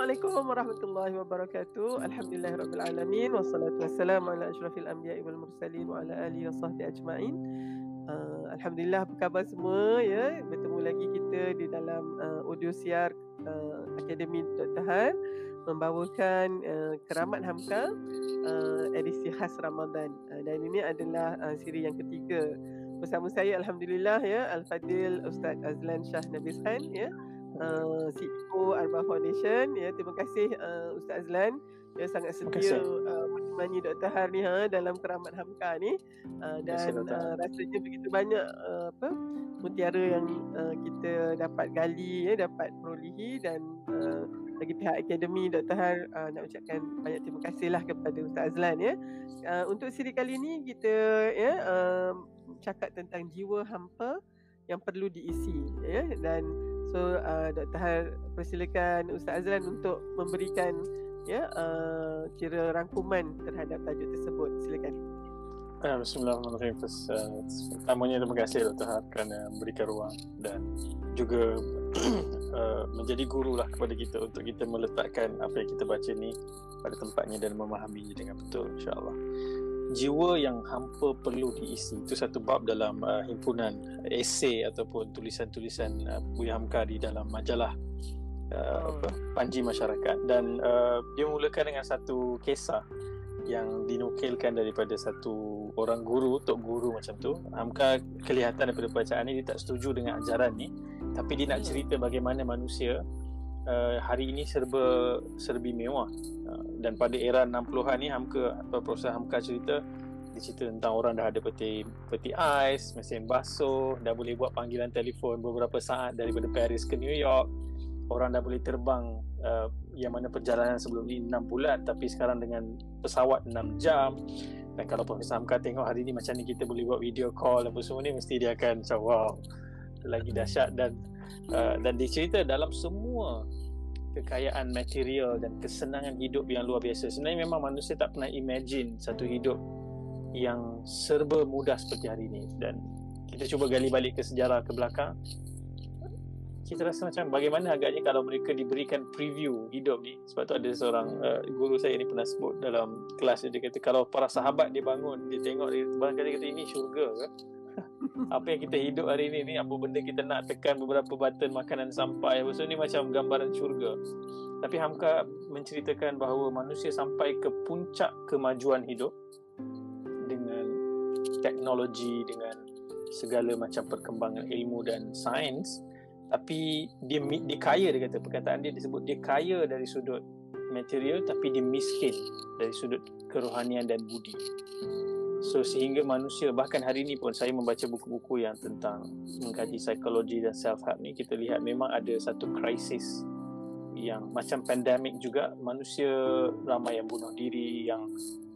Assalamualaikum warahmatullahi wabarakatuh. Alhamdulillahirabbil alamin wassalatu wassalamu ala asyrafil anbiya'i wal mursalin wa ala alihi wasahbihi ajmain. Alhamdulillah, apa khabar semua ya? Bertemu lagi kita di dalam audio siar Akademi Dr. Han membawakan Keramat Hamka edisi khas Ramadan. Dan ini adalah siri yang ketiga. Bersama saya alhamdulillah ya Al-Fadil Ustaz Azlan Shah Nabis Khan ya. CEO Arbah Foundation ya. Terima kasih Ustaz Azlan ya, sangat setia menemani Dr. Har ni dalam Keramat Hamka ni, dan rasanya begitu banyak mutiara yang kita dapat gali ya, dapat perolehi, dan bagi pihak Akademi Dr. Har nak ucapkan banyak terima kasihlah kepada Ustaz Azlan ya. Untuk siri kali ni kita ya cakap tentang jiwa hampa yang perlu diisi ya, dan so Dr. Har persilakan Ustaz Azlan untuk memberikan ya kira rangkuman terhadap tajuk tersebut. Silakan. Bismillahirrahmanirrahim. Pertamanya terima kasih Dr. Har kerana memberikan ruang dan juga menjadi guru lah kepada kita untuk kita meletakkan apa yang kita baca ni pada tempatnya dan memahaminya dengan betul, insya-Allah. Jiwa yang hampa perlu diisi, itu satu bab dalam himpunan esei ataupun tulisan-tulisan Buya Hamka di dalam majalah Panji Masyarakat, dan dia mulakan dengan satu kisah yang dinukilkan daripada satu orang guru, tok guru macam tu. Hamka kelihatan daripada bacaan ni dia tak setuju dengan ajaran ni, tapi dia nak cerita bagaimana manusia hari ini serba mewah. Dan pada era 60-an ni Profesor Hamka cerita, dia cerita tentang orang dah ada peti ais, mesin basuh, dah boleh buat panggilan telefon beberapa saat daripada Paris ke New York. Orang dah boleh terbang yang mana perjalanan sebelum ni 6 bulan, tapi sekarang dengan pesawat 6 jam. Dan kalau Profesor Hamka tengok hari ni macam ni kita boleh buat video call apa semua ni, mesti dia akan macam wow, lagi dahsyat. Dan dia cerita dalam semua kekayaan material dan kesenangan hidup yang luar biasa. Sebenarnya memang manusia tak pernah imagine satu hidup yang serba mudah seperti hari ini. Dan kita cuba gali balik ke sejarah ke belakang, kita rasa macam bagaimana agaknya kalau mereka diberikan preview hidup ni. Sebab tu ada seorang guru saya ni pernah sebut dalam kelas dia kata, kalau para sahabat dia bangun, dia tengok, dia barangkali kata ini syurga ke? Apa yang kita hidup hari ni apa benda kita nak tekan beberapa button makanan sampai apa semua ni macam gambaran syurga. Tapi Hamka menceritakan bahawa manusia sampai ke puncak kemajuan hidup dengan teknologi, dengan segala macam perkembangan ilmu dan sains, tapi dia kaya, dia kata, perkataan dia disebut dia kaya dari sudut material tapi dia miskin dari sudut kerohanian dan budi. So sehingga manusia, bahkan hari ni pun saya membaca buku-buku yang tentang mengkaji psikologi dan self-help ni, kita lihat memang ada satu krisis yang macam pandemik juga. Manusia ramai yang bunuh diri,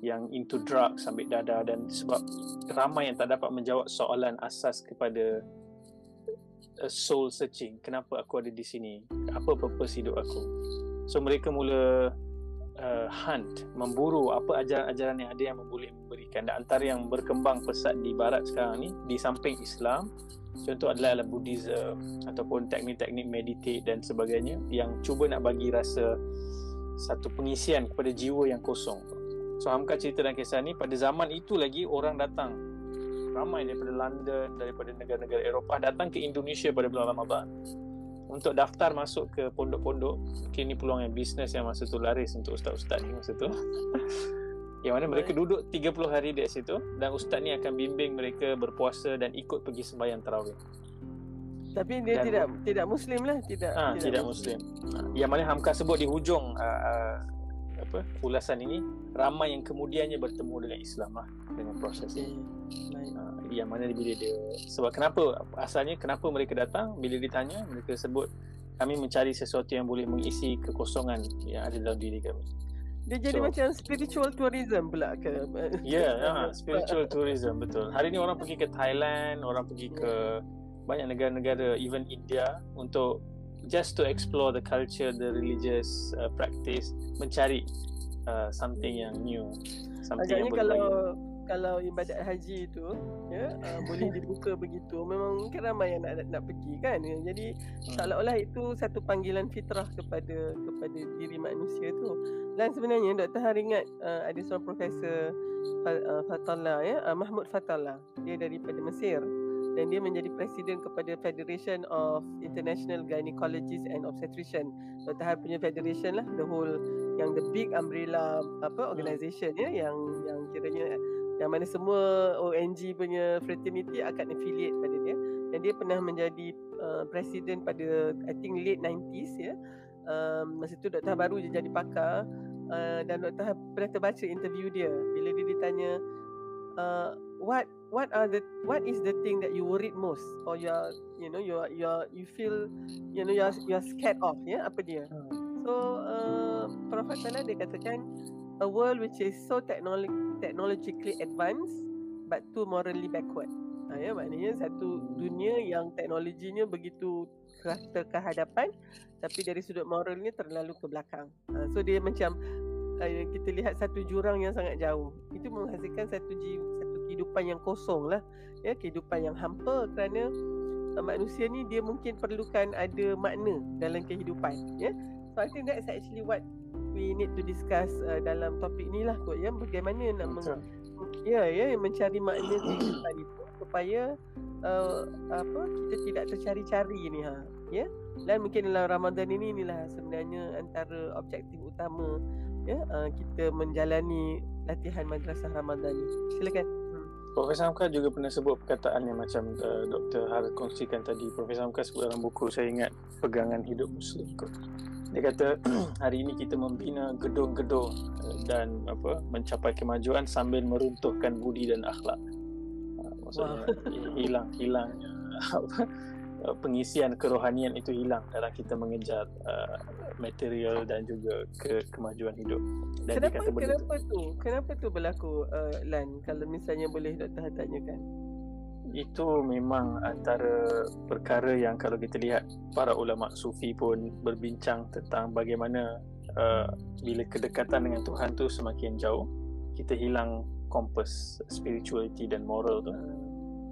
yang into drugs, ambil dadah, dan sebab ramai yang tak dapat menjawab soalan asas kepada soul searching. Kenapa aku ada di sini? Apa purpose hidup aku? So mereka mula hunt, memburu apa ajaran-ajaran yang ada yang boleh memberikan. Dan antara yang berkembang pesat di barat sekarang ni, di samping Islam, contoh adalah Buddhism ataupun teknik-teknik meditate dan sebagainya, yang cuba nak bagi rasa satu pengisian kepada jiwa yang kosong. So Hamka cerita dalam kisah ni, pada zaman itu lagi orang datang ramai daripada London, daripada negara-negara Eropah datang ke Indonesia pada bulan Ramadan untuk daftar masuk ke pondok-pondok. Mungkin ni peluang yang bisnes yang masa tu laris untuk ustaz-ustaz ni masa tu. Yang mana mereka duduk 30 hari di situ, dan ustaz ni akan bimbing mereka berpuasa dan ikut pergi sembahyang tarawih. Tapi dia tidak Muslim lah, tidak Muslim. Yang mana Hamka sebut di hujung ulasan ini, ramai yang kemudiannya bertemu dengan Islam lah dengan proses ini. Yang mana bila dia, sebab kenapa mereka datang, bila ditanya mereka sebut, kami mencari sesuatu yang boleh mengisi kekosongan yang ada dalam diri kami. Dia jadi macam spiritual tourism pula ke? Spiritual tourism, betul. Hari ni orang pergi ke Thailand, orang pergi ke banyak negara-negara, even India, untuk just to explore the culture, the religious practice, mencari something yang new, something agaknya yang boleh kalau ibadat haji itu ya boleh dibuka begitu, memang mungkin ramai yang nak pergi kan. Jadi seolah-olah itu satu panggilan fitrah kepada diri manusia tu. Dan sebenarnya Dr. Har ingat ada seorang profesor Fatallah Mahmud Fatallah, dia daripada Mesir dan dia menjadi presiden kepada Federation of International Gynecologists and Obstetrician. Dr. Har punya federation lah, the whole, yang the big umbrella organisation yang kiranya yang mana semua ONG punya fraternity akan affiliate pada dia. Dan dia pernah menjadi presiden pada I think late 90s ya. Masa tu Dr. Har baru je jadi pakar, dan Dr. Har pernah terbaca interview dia bila dia ditanya what is the thing that you worried most, or you feel you're scared of, ya, apa dia. So Prophet Sallallahu dia katakan a world which is so technologically advanced but too morally backward. Ya, maknanya satu dunia yang teknologinya begitu kehadapan tapi dari sudut moralnya terlalu ke belakang. So dia macam kita lihat satu jurang yang sangat jauh. Itu menghasilkan satu kehidupan yang kosong lah, ya, kehidupan yang hampa, kerana manusia ni dia mungkin perlukan ada makna dalam kehidupan, ya. So I think that's actually what we need to discuss dalam topik ni lah kot, ya, bagaimana nak mencari makna kehidupan itu supaya kita tidak tercari-cari ni, ya. Dan mungkin dalam Ramadan inilah sebenarnya antara objektif utama, ya, kita menjalani latihan madrasah Ramadan ni. Silakan. Profesor Hamka juga pernah sebut perkataan yang macam Dr. Har kongsikan tadi. Profesor Hamka sebut dalam buku, saya ingat, Pegangan Hidup Muslim kot. Dia kata hari ini kita membina gedung-gedung dan mencapai kemajuan sambil meruntuhkan budi dan akhlak. Maksudnya hilang pengisian kerohanian itu hilang dalam kita mengejar material dan juga kemajuan hidup. Dan kenapa tu berlaku, Lan, kalau misalnya boleh Dr. Har tanyakan? Itu memang antara perkara yang kalau kita lihat para ulama sufi pun berbincang tentang bagaimana bila kedekatan dengan Tuhan tu semakin jauh, kita hilang kompas spirituality dan moral tu.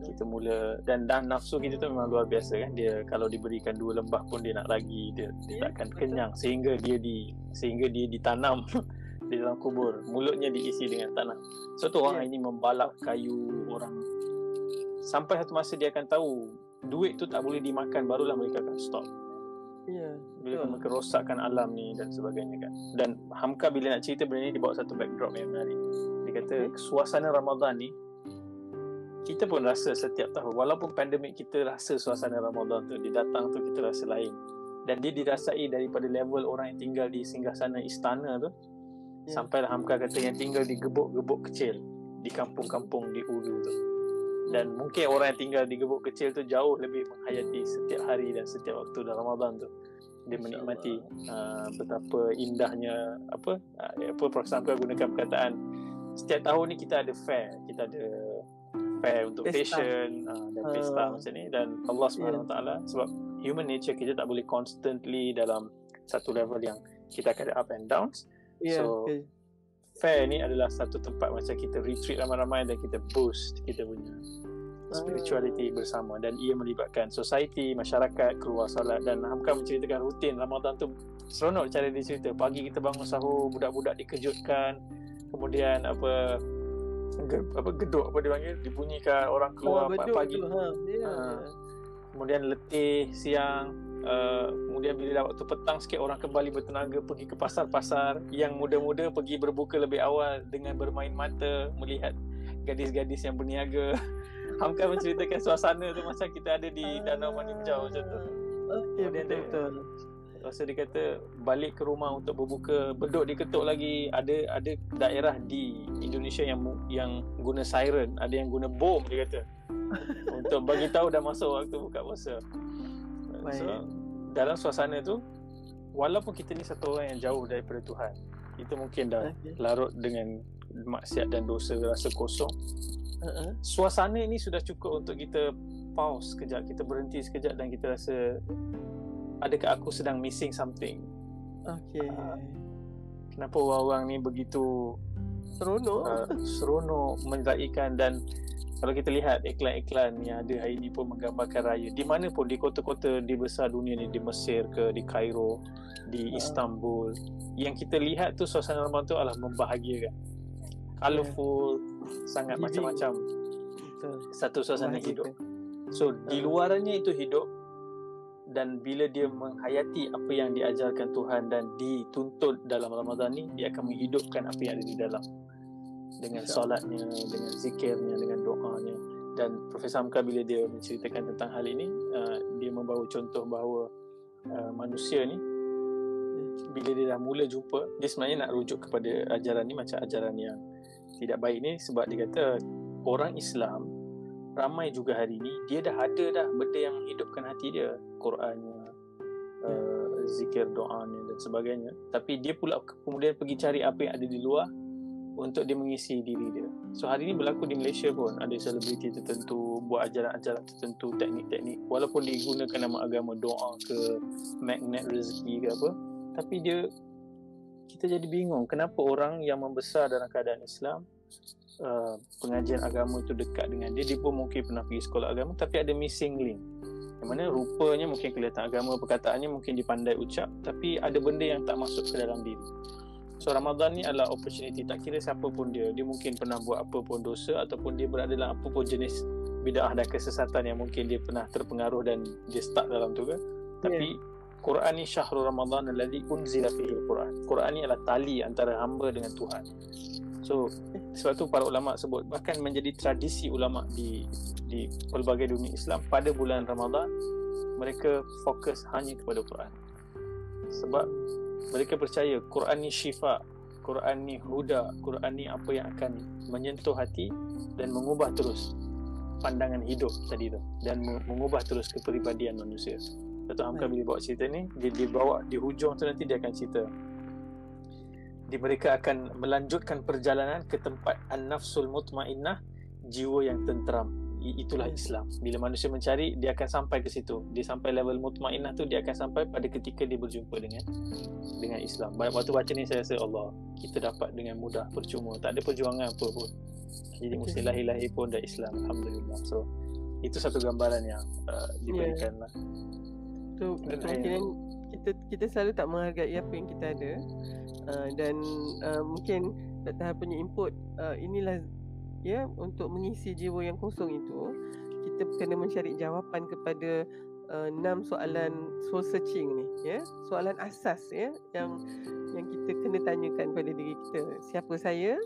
Kita mula dan nafsu kita tu memang luar biasa kan. Dia kalau diberikan 2 lembah pun dia nak lagi, dia takkan kenyang, sehingga dia ditanam di dalam kubur, mulutnya diisi dengan tanah. So tu orang ini membalap kayu orang sampai satu masa dia akan tahu duit tu tak boleh dimakan, barulah mereka akan stop. Bila mereka rosakkan alam ni dan sebagainya kan. Dan Hamka bila nak cerita benda ni dia bawa satu backdrop yang menarik. Dia kata suasana Ramadan ni kita pun rasa setiap tahun, walaupun pandemik, kita rasa suasana Ramadan tu dia datang tu kita rasa lain. Dan dia dirasai daripada level orang yang tinggal di singgasana istana tu, sampailah Hamka kata yang tinggal di gebuk-gebuk kecil di kampung-kampung di Ulu tu. Dan mungkin orang yang tinggal di gebuk kecil tu jauh lebih menghayati setiap hari dan setiap waktu dalam Ramadan tu. Dia menikmati betapa indahnya Profesor Hamka gunakan perkataan setiap tahun ni kita ada fair, kita ada fair untuk fashion dan pesta macam ni. Dan Allah SWT, sebab human nature kita tak boleh constantly dalam satu level yang kita akan ada up and downs. Fair ni adalah satu tempat macam kita retreat ramai-ramai dan kita boost kita punya spirituality bersama. Dan ia melibatkan society, masyarakat, keluar salat. Dan Hamka menceritakan rutin Ramadan tu seronok cara dia cerita. Pagi kita bangun sahur, budak-budak dikejutkan, kemudian geduk dia panggil, dibunyikan, orang keluar pagi tu, kemudian letih siang, kemudian bila dah waktu petang sikit orang kembali bertenaga pergi ke pasar-pasar, yang muda-muda pergi berbuka lebih awal dengan bermain mata melihat gadis-gadis yang berniaga. Hamka menceritakan suasana tu macam kita ada di Danau Maninjau macam tu. Kemudian betul. Lepas dia kata balik ke rumah untuk berbuka, beduk diketuk lagi. Ada daerah di Indonesia yang guna siren, ada yang guna bom, dia kata untuk bagi tahu dah masuk waktu buka puasa. So dalam suasana tu, walaupun kita ni satu orang yang jauh daripada Tuhan, kita mungkin dah larut dengan maksiat dan dosa, rasa kosong. Suasana ini sudah cukup untuk kita pause sekejap, kita berhenti sekejap dan kita rasa, adakah aku sedang missing something? Kenapa orang ni begitu seronok meraikan. Dan kalau kita lihat iklan-iklan yang ada hari ini pun menggambarkan raya di mana pun, di kota-kota di besar dunia ni, di Mesir ke, di Kairo, di Istanbul, yang kita lihat tu suasana Ramadan tu adalah membahagiakan, colourful, sangat macam-macam. Satu suasana hidup. So di luarannya itu hidup, dan bila dia menghayati apa yang diajarkan Tuhan dan dituntut dalam Ramadan ni, dia akan menghidupkan apa yang ada di dalam, dengan solatnya, dengan zikirnya, dengan doanya. Dan Profesor Hamka bila dia menceritakan tentang hal ini, dia membawa contoh bahawa manusia ni bila dia dah mula jumpa, dia sebenarnya nak rujuk kepada ajaran ni macam ajaran yang tidak baik ni, sebab dia kata orang Islam ramai juga hari ni dia dah ada dah benda yang menghidupkan hati dia, Qurannya, zikir doanya dan sebagainya, tapi dia pula kemudian pergi cari apa yang ada di luar untuk dia mengisi diri dia. So hari ni berlaku di Malaysia pun ada selebriti tertentu buat ajaran-ajaran tertentu, teknik-teknik, walaupun digunakan nama agama, doa ke, magnet rezeki ke apa, tapi kita jadi bingung kenapa orang yang membesar dalam keadaan Islam, pengajian agama itu dekat dengan dia pun mungkin pernah pergi sekolah agama, tapi ada missing link, yang mana rupanya mungkin kelihatan agama, perkataannya mungkin dipandai ucap, tapi ada benda yang tak masuk ke dalam diri. So Ramadan ni adalah opportunity, tak kira siapa pun dia mungkin pernah buat apa pun dosa, ataupun dia berada dalam apa pun jenis bid'ah dan kesesatan yang mungkin dia pernah terpengaruh dan dia stuck dalam tu kan. Tapi Quran ni syahrul Ramadan alladhi unzila fihi al-Quran. Quran ni adalah tali antara hamba dengan Tuhan. So sebab tu para ulama sebut, bahkan menjadi tradisi ulama di pelbagai dunia Islam, pada bulan Ramadan mereka fokus hanya kepada Quran. Sebab mereka percaya Quran ni syifa, Quran ni huda, Quran ni apa yang akan menyentuh hati dan mengubah terus pandangan hidup tadi tu, dan mengubah terus kepribadian manusia. Dato' Hamka bila bawa cerita ni, dia bawa di hujung tu nanti dia akan cerita mereka akan melanjutkan perjalanan ke tempat an-nafsul mutmainnah, jiwa yang tenteram. Itulah Islam. Bila manusia mencari, dia akan sampai ke situ. Dia sampai level mutmainnah tu, dia akan sampai pada ketika dia berjumpa dengan Islam. Waktu baca ni saya rasa Allah, kita dapat dengan mudah, percuma, tak ada perjuangan apa pun. Jadi mesti lahir-lahir pun dah Islam, alhamdulillah. So itu satu gambaran yang diberikan lah. So kemungkinan kita selalu tak menghargai apa yang kita ada, dan mungkin Dr. Han punya input inilah untuk mengisi jiwa yang kosong itu, kita kena mencari jawapan kepada 6 soalan soul searching ni, soalan asas yang kita kena tanyakan pada diri kita. Siapa saya?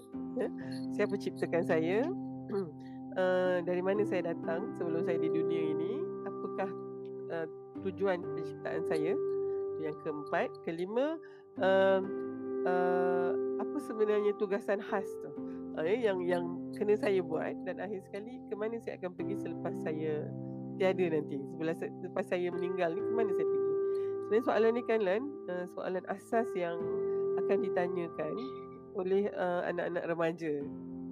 Siapa ciptakan saya? Dari mana saya datang sebelum saya di dunia ini? Apakah tujuan penciptaan saya? Yang keempat. Kelima, apa sebenarnya tugasan khas tu yang kena saya buat, dan akhir sekali ke mana saya akan pergi selepas saya tiada nanti, selepas saya meninggal ni, ke mana saya pergi. Sebenarnya soalan ni kan soalan asas yang akan ditanyakan oleh anak-anak remaja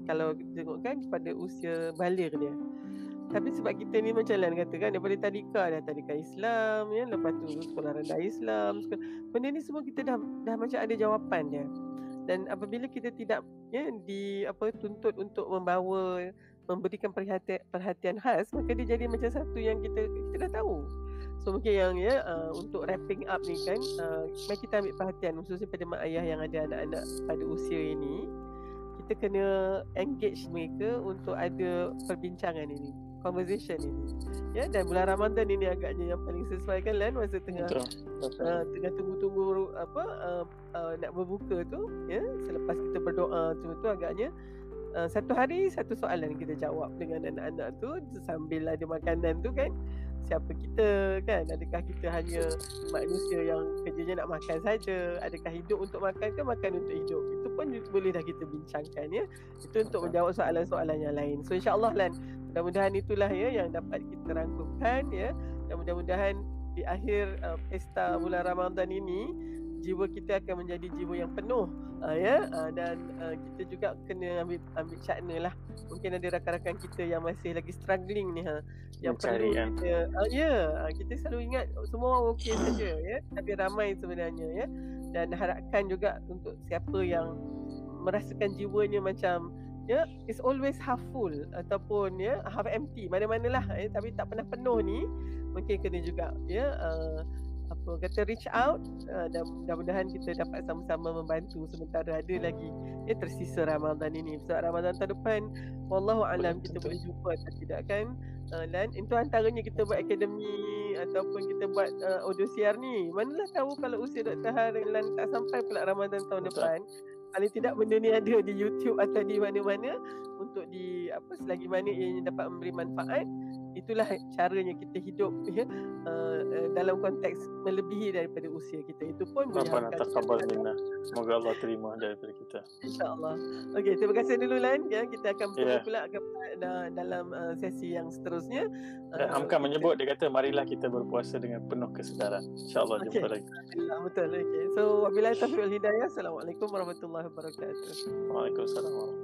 kalau tengokkan pada usia baligh dia. Tapi sebab kita ni macam Lan kata kan, daripada tadika Islam, lepas tu sekolah rendah Islam, benda ni semua kita dah macam ada jawapan dia. Dan apabila kita tidak tuntut untuk memberikan perhatian khas, maka dia jadi macam satu yang kita dah tahu. So mungkin yang untuk wrapping up ni kan, mari kita ambil perhatian khususnya pada mak ayah yang ada anak-anak pada usia ini. Kita kena engage mereka untuk ada perbincangan ini, conversation ini. Dan bulan Ramadan ini agaknya yang paling sesuai kan Lan, masa tengah tunggu-tunggu nak berbuka tu, selepas kita berdoa tu agaknya satu hari satu soalan kita jawab dengan anak-anak tu sambil ada makanan tu kan. Siapa kita kan? Adakah kita hanya manusia yang kerjanya nak makan saja? Adakah hidup untuk makan ke makan untuk hidup? Itu pun boleh dah kita bincangkan Itu untuk menjawab soalan-soalan yang lain. So insya-Allah Lan, mudah-mudahan itulah yang dapat kita rangkumkan dan mudah-mudahan di akhir pesta bulan Ramadan ini jiwa kita akan menjadi jiwa yang penuh dan kita juga kena ambil cakna lah. Mungkin ada rakan-rakan kita yang masih lagi struggling ni yang perlu kita selalu ingat semua orang okey saja tapi ramai sebenarnya dan harapkan juga untuk siapa yang merasakan jiwanya macam it's always half full ataupun half empty, mana-manalah tapi tak pernah penuh ni, mungkin kena juga apa kata reach out, dan mudah-mudahan kita dapat sama-sama membantu sementara ada lagi tersisa Ramadan ini. Sebab Ramadan tahun depan wallahu alam kita boleh jumpa atau tidak kan. Dan itu antaranya kita buat akademi ataupun kita buat audio siar ni, manalah tahu kalau usia Dr. Har dan tak sampai pula Ramadan tahun depan. Paling tidak benda ni ada di YouTube atau di mana-mana untuk selagi mana ianya dapat memberi manfaat. Itulah caranya kita hidup dalam konteks melebihi daripada usia kita. Itu pun Rabbana taqabbal minna. Semoga Allah terima daripada kita. InsyaAllah. Okey, terima kasih dulu Lan. Kita akan bertemu pula dalam sesi yang seterusnya. Hamka menyebut, dia kata marilah kita berpuasa dengan penuh kesedaran. InsyaAllah jumpa lagi. Betul. Okay. So wabillahi taufiq wal hidayah. Assalamualaikum warahmatullahi wabarakatuh. Waalaikumsalam warahmatullahi wabarakatuh.